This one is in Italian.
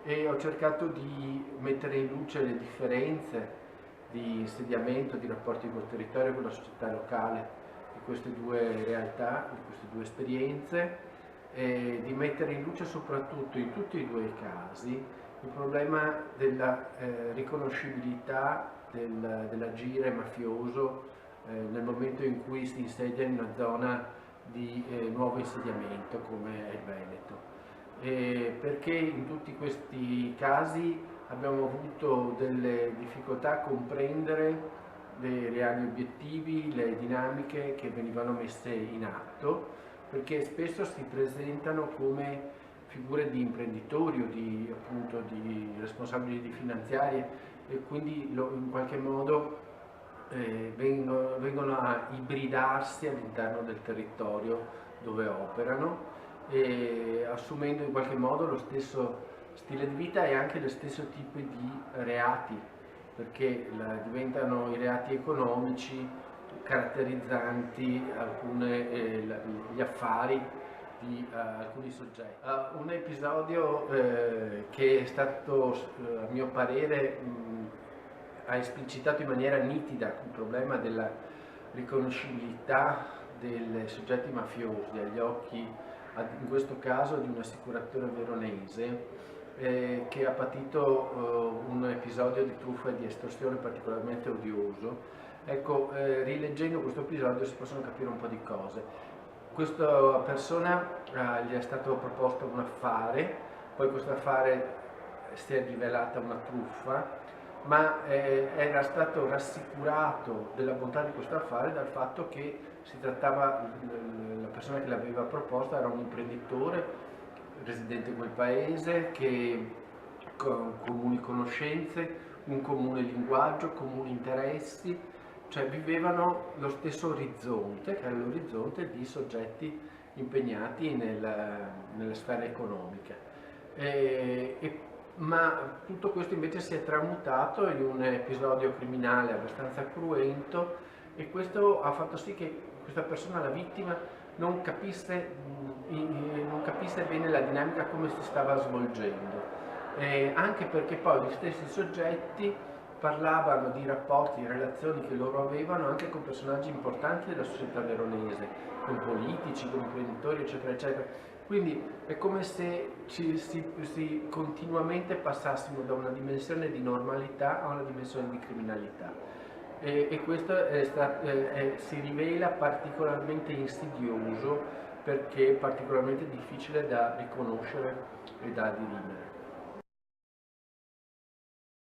e ho cercato di mettere in luce le differenze di insediamento, di rapporti col territorio e con la società locale di queste due realtà, di queste due esperienze, e di mettere in luce soprattutto in tutti e due i casi il problema della riconoscibilità dell'agire mafioso nel momento in cui si insedia in una zona di nuovo insediamento come è il Veneto. Perché in tutti questi casi abbiamo avuto delle difficoltà a comprendere dei reali obiettivi, le dinamiche che venivano messe in atto, perché spesso si presentano come figure di imprenditori o di, appunto, di responsabili finanziarie e quindi in qualche modo vengono a ibridarsi all'interno del territorio dove operano, assumendo in qualche modo lo stesso stile di vita e anche lo stesso tipo di reati, perché diventano i reati economici caratterizzanti gli affari di alcuni soggetti. Un episodio che è stato, a mio parere, ha esplicitato in maniera nitida il problema della riconoscibilità dei soggetti mafiosi agli occhi, in questo caso, di un assicuratore veronese che ha patito un episodio di truffa e di estorsione particolarmente odioso. Ecco, rileggendo questo episodio si possono capire un po' di cose. Questa persona gli è stato proposto un affare, poi questo affare si è rivelata una truffa, ma era stato rassicurato della bontà di questo affare dal fatto che si trattava, la persona che l'aveva proposta era un imprenditore residente in quel paese, che con comuni conoscenze, un comune linguaggio, comuni interessi, cioè vivevano lo stesso orizzonte, che era l'orizzonte di soggetti impegnati nella sfera economica. Ma tutto questo invece si è tramutato in un episodio criminale abbastanza cruento, e questo ha fatto sì che questa persona, la vittima, non capisse bene la dinamica come si stava svolgendo, anche perché poi gli stessi soggetti parlavano di rapporti, di relazioni che loro avevano anche con personaggi importanti della società veronese, con politici, con imprenditori, eccetera, eccetera. Quindi è come se si continuamente passassimo da una dimensione di normalità a una dimensione di criminalità. E questo si rivela particolarmente insidioso, perché è particolarmente difficile da riconoscere e da dirimere.